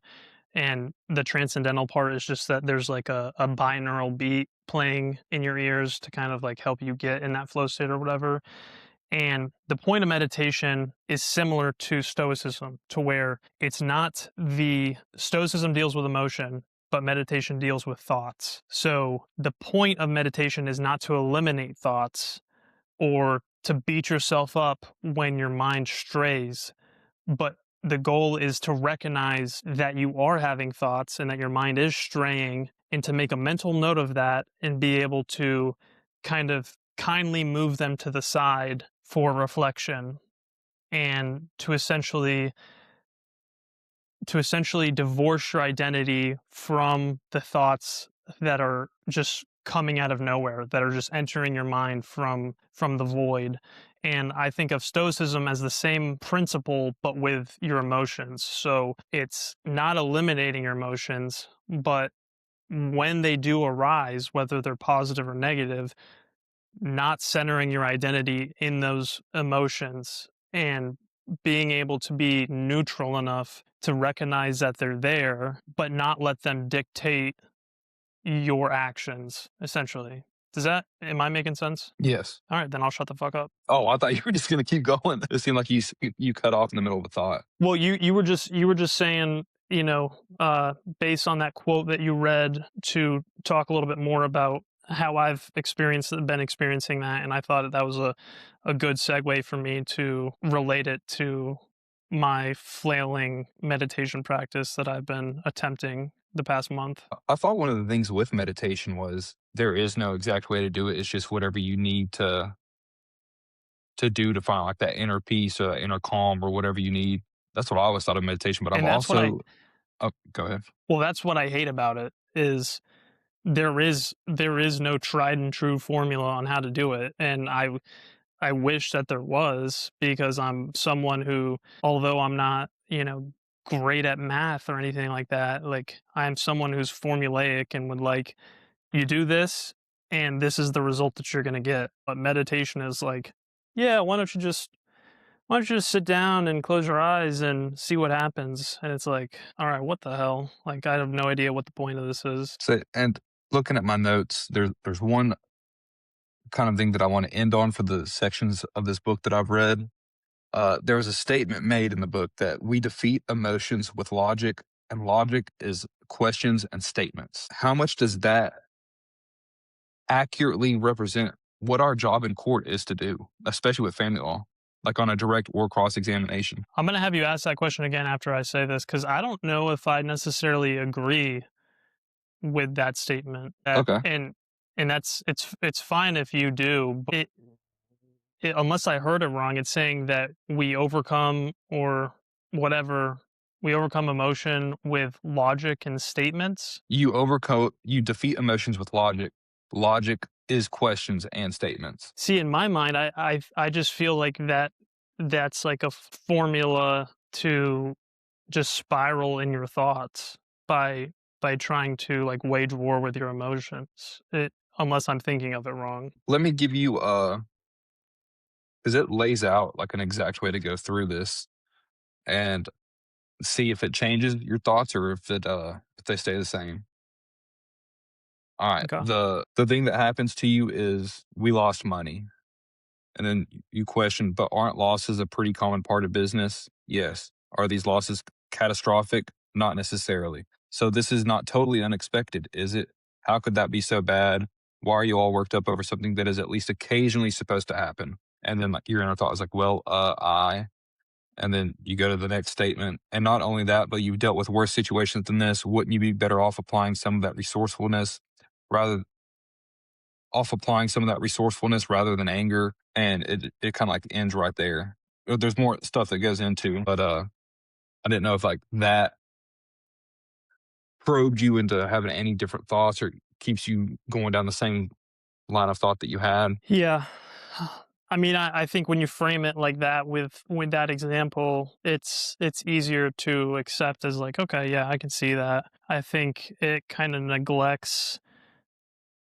and the transcendental part is just that there's like a binaural beat playing in your ears to kind of like help you get in that flow state or whatever. And the point of meditation is similar to Stoicism, to where it's not the Stoicism deals with emotion, but meditation deals with thoughts. So the point of meditation is not to eliminate thoughts or to beat yourself up when your mind strays, but the goal is to recognize that you are having thoughts and that your mind is straying, and to make a mental note of that and be able to kind of kindly move them to the side for reflection, and to essentially divorce your identity from the thoughts that are just coming out of nowhere, that are just entering your mind from the void. And I think of stoicism as the same principle but with your emotions. So it's not eliminating your emotions, but when they do arise, whether they're positive or negative, not centering your identity in those emotions, and being able to be neutral enough to recognize that they're there, but not let them dictate your actions, essentially. Am I making sense? Yes. All right, then I'll shut the fuck up. Oh, I thought you were just gonna keep going. It seemed like you cut off in the middle of a thought. Well, you were just saying, based on that quote that you read, to talk a little bit more about how I've been experiencing that, and I thought that was a good segue for me to relate it to my flailing meditation practice that I've been attempting the past month. I thought one of the things with meditation was there is no exact way to do it. It's just whatever you need to do to find like that inner peace or that inner calm or whatever you need. That's what I always thought of meditation. But I've And that's what I also oh, go ahead. well, that's what I hate about it is there is no tried and true formula on how to do it, and I wish that there was, because I'm someone who, although I'm not, great at math or anything like that, like I'm someone who's formulaic and would like, you do this and this is the result that you're going to get. But meditation is like, yeah, why don't you just sit down and close your eyes and see what happens? And it's like, all right, what the hell? Like, I have no idea what the point of this is. So and looking at my notes, there's one kind of thing that I want to end on for the sections of this book that I've read. There was a statement made in the book that we defeat emotions with logic, and logic is questions and statements. How much does that accurately represent what our job in court is to do, especially with family law, like on a direct or cross examination? I'm going to have you ask that question again after I say this, because I don't know if I necessarily agree with that statement. That Okay. and it's fine if you do, but unless I heard it wrong, it's saying that we overcome, or whatever, we overcome emotion with logic and statements. You defeat emotions with logic. Logic is questions and statements. See, in my mind, I just feel like that's like a formula to just spiral in your thoughts by trying to like wage war with your emotions. Unless I'm thinking of it wrong. Let me give you because it lays out like an exact way to go through this and see if it changes your thoughts or if they stay the same. All right. Okay. The thing that happens to you is we lost money. And then you question, but aren't losses a pretty common part of business? Yes. Are these losses catastrophic? Not necessarily. So this is not totally unexpected, is it? How could that be so bad? Why are you all worked up over something that is at least occasionally supposed to happen? And then like your inner thought is like, well, and then you go to the next statement. And not only that, but you've dealt with worse situations than this. Wouldn't you be better off applying some of that resourcefulness rather rather than anger? And it kind of like ends right there. There's more stuff that goes into, but I didn't know if like that probed you into having any different thoughts or keeps you going down the same line of thought that you had? Yeah. I mean, I think when you frame it like that with that example, it's easier to accept as like, okay, yeah, I can see that. I think it kind of neglects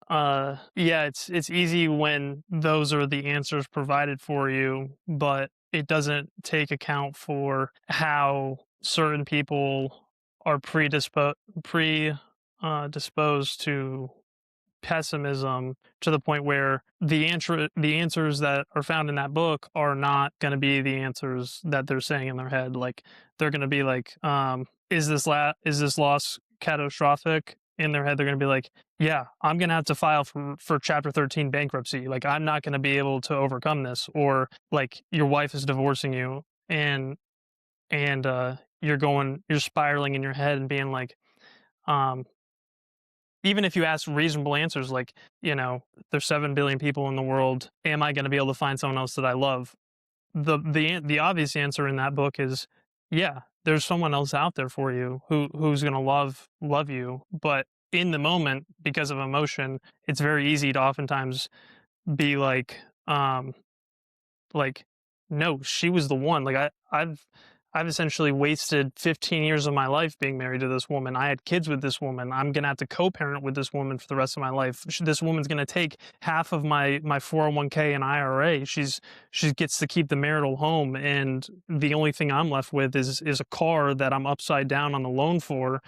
yeah, it's easy when those are the answers provided for you, but it doesn't take account for how certain people are disposed to pessimism, to the point where the answers that are found in that book are not going to be the answers that they're saying in their head. Like, they're going to be like, is this loss catastrophic? In their head they're going to be like, yeah, I'm going to have to file for chapter 13 bankruptcy, like I'm not going to be able to overcome this. Or like, your wife is divorcing you, and you're spiraling in your head and being like, um even if you ask reasonable answers, like, there's 7 billion people in the world. Am I going to be able to find someone else that I love? The obvious answer in that book is, yeah, there's someone else out there for you who's going to love you. But in the moment, because of emotion, it's very easy to oftentimes be like, no, she was the one. Like, I've essentially wasted 15 years of my life being married to this woman. I had kids with this woman. I'm gonna have to co-parent with this woman for the rest of my life. This woman's gonna take half of my 401k and IRA. She gets to keep the marital home, and the only thing I'm left with is a car that I'm upside down on the loan for,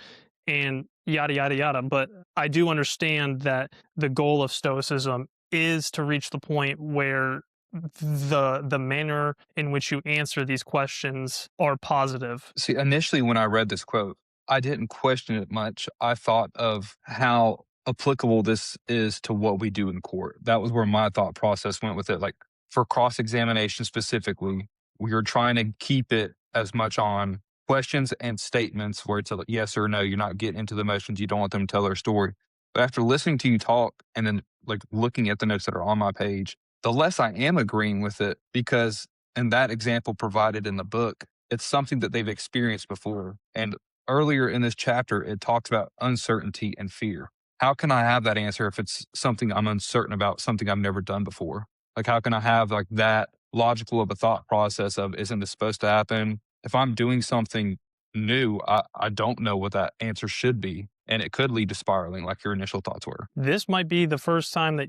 and yada yada yada. But I do understand that the goal of Stoicism is to reach the point where the manner in which you answer these questions are positive. See, initially when I read this quote, I didn't question it much. I thought of how applicable this is to what we do in court. That was where my thought process went with it. Like, for cross examination specifically, we are trying to keep it as much on questions and statements where it's a yes or no. You're not getting into the emotions. You don't want them to tell their story. But after listening to you talk and then like looking at the notes that are on my page, the less I am agreeing with it, because in that example provided in the book, it's something that they've experienced before. And earlier in this chapter, it talks about uncertainty and fear. How can I have that answer if it's something I'm uncertain about, something I've never done before? Like, how can I have like that logical of a thought process of, isn't this supposed to happen? If I'm doing something new, I don't know what that answer should be. And it could lead to spiraling, like your initial thoughts were. This might be the first time that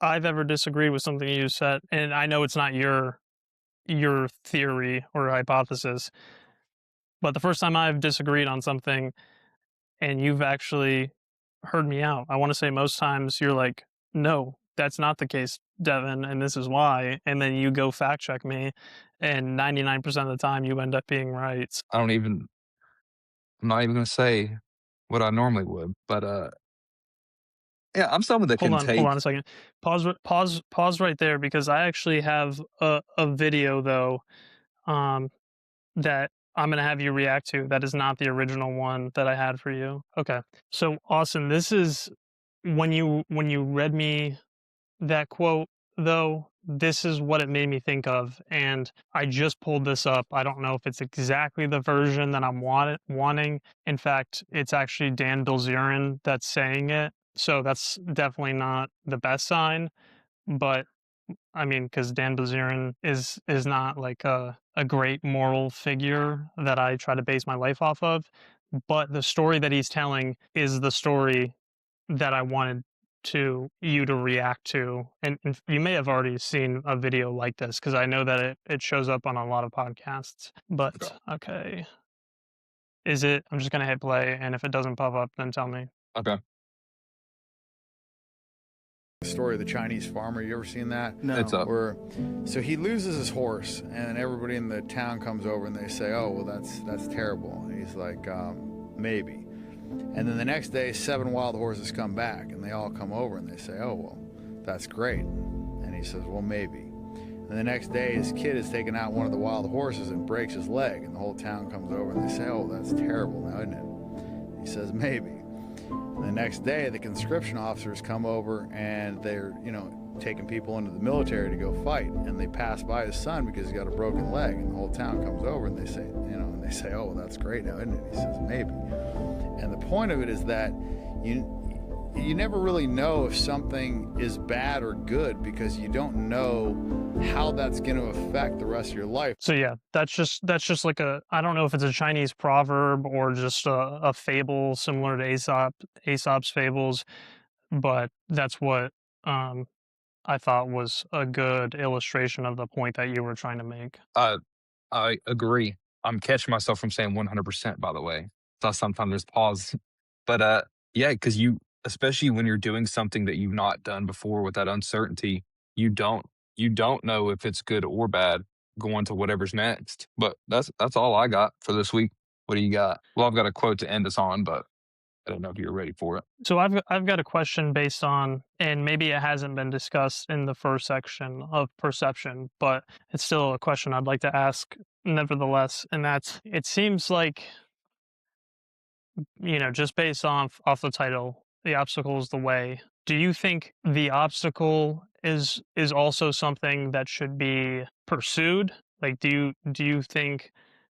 I've ever disagreed with something you said, and I know it's not your theory or hypothesis, but the first time I've disagreed on something and you've actually heard me out. I want to say most times you're like, no, that's not the case, Devin, and this is why. And then you go fact check me, and 99% of the time you end up being right. I don't even, I'm not even going to say what I normally would, but yeah, I'm someone that can Hold take. on a second. Pause right there, because I actually have a video though, um, that I'm gonna have you react to. That is not the original one that I had for you. Okay. So Austin, this is when you read me that quote, though, this is what it made me think of. And I just pulled this up. I don't know if it's exactly the version that I'm wanting. In fact, it's actually Dan Bilzerian that's saying it. So that's definitely not the best sign. But I mean, because Dan Bilzerian is not like a great moral figure that I try to base my life off of. But the story that he's telling is the story that I wanted you to react to. And you may have already seen a video like this, because I know that it shows up on a lot of podcasts. Okay. But okay. I'm just gonna hit play, and if it doesn't pop up, then tell me. Okay. The story of the Chinese farmer, you ever seen that? No. It's up. So he loses his horse, and everybody in the town comes over and they say, "Oh, well, that's terrible." And he's like, "Maybe." And then the next day, 7 wild horses come back, and they all come over and they say, "Oh, well, that's great." And he says, "Well, maybe." And the next day, his kid is taking out one of the wild horses and breaks his leg, and the whole town comes over and they say, "Oh, that's terrible now, isn't it?" He says, "Maybe." And the next day, the conscription officers come over and they're, taking people into the military to go fight. And they pass by his son because he's got a broken leg. And the whole town comes over and they say, "Oh, well, that's great now, isn't it?" He says, "Maybe." And the point of it is that you never really know if something is bad or good because you don't know how that's going to affect the rest of your life. So yeah, that's just like I don't know if it's a Chinese proverb or just a fable similar to Aesop's fables, but that's what um I thought was a good illustration of the point that you were trying to make. Uh, I agree. I'm catching myself from saying 100%, by the way. So sometimes there's pause. But yeah, because especially when you're doing something that you've not done before with that uncertainty, you don't you don't know if it's good or bad going to whatever's next. But that's all I got for this week. What do you got? Well, I've got a quote to end us on, but I don't know if you're ready for it. So I've got a question based on, and maybe it hasn't been discussed in the first section of perception, but it's still a question I'd like to ask nevertheless, and that's it seems like, just based off the title, the obstacle is the way. Do you think the obstacle is also something that should be pursued? Like, do you think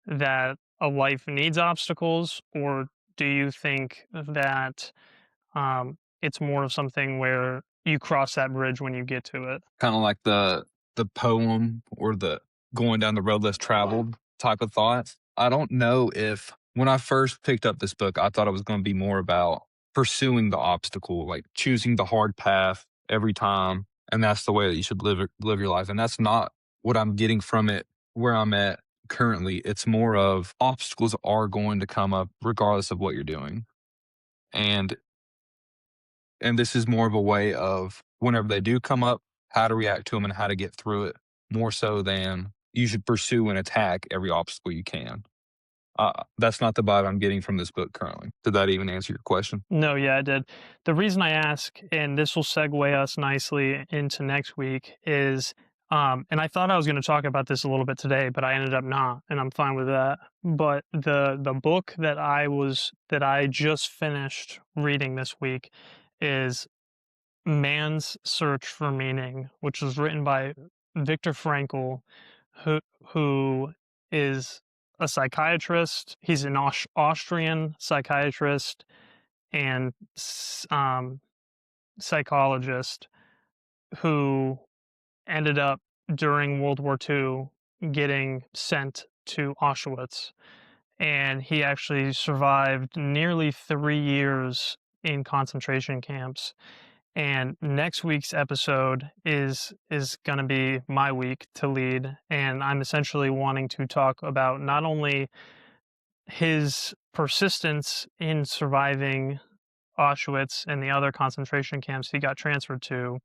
that a life needs obstacles, or do you think that it's more of something where you cross that bridge when you get to it? Kind of like the poem or the going down the road less traveled type of thought. I don't know if when I first picked up this book, I thought it was going to be more about pursuing the obstacle, like choosing the hard path every time, and that's the way that you should live your life. And that's not what I'm getting from it where I'm at currently. It's more of obstacles are going to come up regardless of what you're doing. And and this is more of a way of whenever they do come up, how to react to them and how to get through it more so than you should pursue and attack every obstacle you can. That's not the vibe I'm getting from this book currently. Did that even answer your question? No, yeah, I did. The reason I ask, and this will segue us nicely into next week, is, and I thought I was going to talk about this a little bit today, but I ended up not, and I'm fine with that. But the book that I just finished reading this week is Man's Search for Meaning, which was written by Viktor Frankl, who is a psychiatrist. He's an Austrian psychiatrist and psychologist who ended up during World War II getting sent to Auschwitz. And he actually survived nearly 3 years in concentration camps. And next week's episode is going to be my week to lead, and I'm essentially wanting to talk about not only his persistence in surviving Auschwitz and the other concentration camps he got transferred to,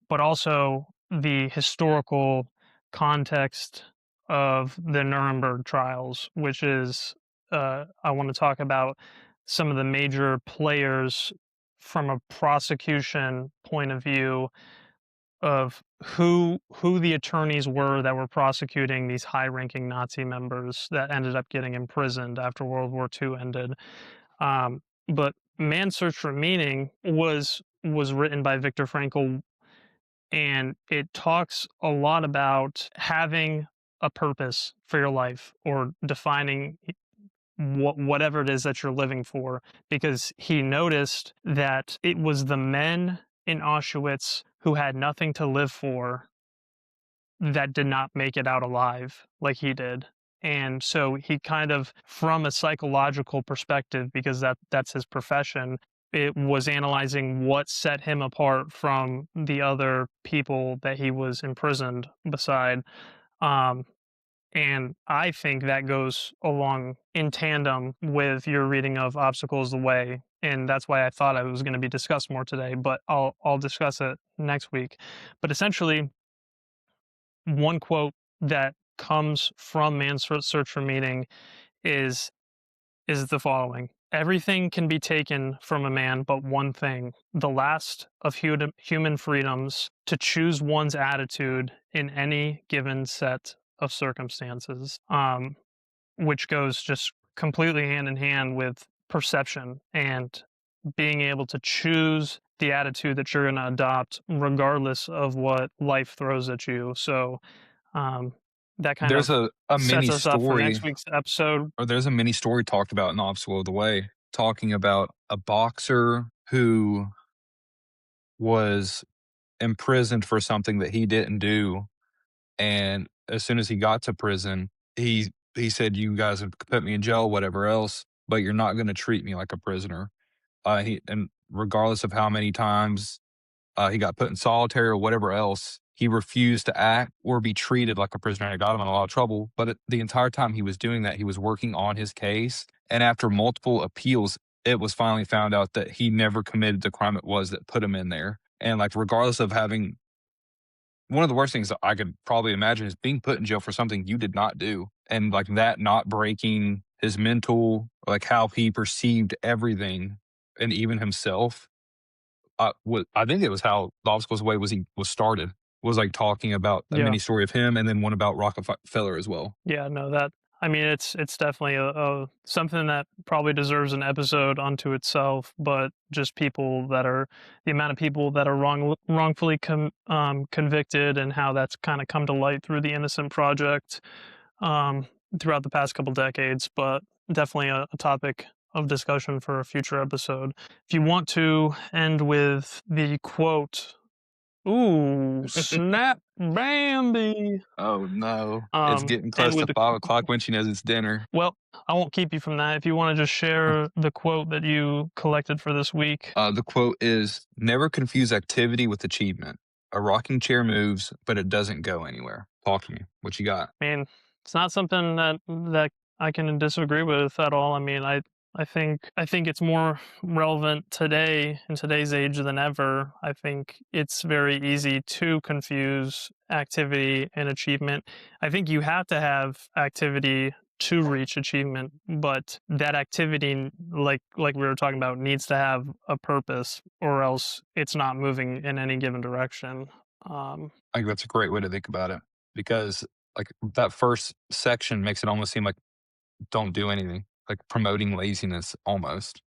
but also the historical context of the Nuremberg trials, which is, I want to talk about some of the major players from a prosecution point of view of who the attorneys were that were prosecuting these high-ranking Nazi members that ended up getting imprisoned after World War II ended. But Man's Search for Meaning was written by Viktor Frankl, and it talks a lot about having a purpose for your life or defining whatever it is that you're living for, because he noticed that it was the men in Auschwitz who had nothing to live for that did not make it out alive like he did. And so he kind of, from a psychological perspective, because that's his profession, it was analyzing what set him apart from the other people that he was imprisoned beside. Um, and I think that goes along in tandem with your reading of Obstacles the Way. And that's why I thought I was going to be discussed more today, but I'll discuss it next week. But essentially, one quote that comes from Man's Search for Meaning is is the following: everything can be taken from a man but one thing, the last of human freedoms, to choose one's attitude in any given set of circumstances. Which goes just completely hand in hand with perception and being able to choose the attitude that you're going to adopt regardless of what life throws at you. So um, that kind There's of a sets mini us up for story, next week's episode. or there's a mini story talked about in Obstacle of the Way, talking about a boxer who was imprisoned for something that he didn't do, and as soon as he got to prison, he said, "You guys have put me in jail, whatever else, but you're not gonna treat me like a prisoner." And regardless of how many times he got put in solitary or whatever else, he refused to act or be treated like a prisoner, and it got him in a lot of trouble. But the entire time he was doing that, he was working on his case. And after multiple appeals, it was finally found out that he never committed the crime it was that put him in there. And like, regardless of having one of the worst things that I could probably imagine is being put in jail for something you did not do. And like that not breaking his mental, like how he perceived everything and even himself. I think it was how the Obstacles Away was started, was like talking about a Yeah. mini story of him and then one about Rockefeller as well. Yeah, no, that I mean, it's definitely a something that probably deserves an episode unto itself. But just people that are the amount of people that are wrongfully convicted, and how that's kind of come to light through the Innocent Project um, throughout the past couple decades. But definitely a topic of discussion for a future episode. If you want to end with the quote, "Ooh, snap, Bambi." Oh no, it's getting And close to with the 5 o'clock when she knows it's dinner. well, I won't keep you from that. If you want to just share the quote that you collected for this week. The quote is, "Never confuse activity with achievement. A rocking chair moves, but it doesn't go anywhere." Talk to me. What you got? I mean, it's not something that I can disagree with at all. I mean, I think it's more relevant today in today's age than ever. I think it's very easy to confuse activity and achievement. I think you have to have activity to reach achievement, but that activity, like we were talking about, needs to have a purpose, or else it's not moving in any given direction. I think that's a great way to think about it, because like that first section makes it almost seem like don't do anything, like promoting laziness almost.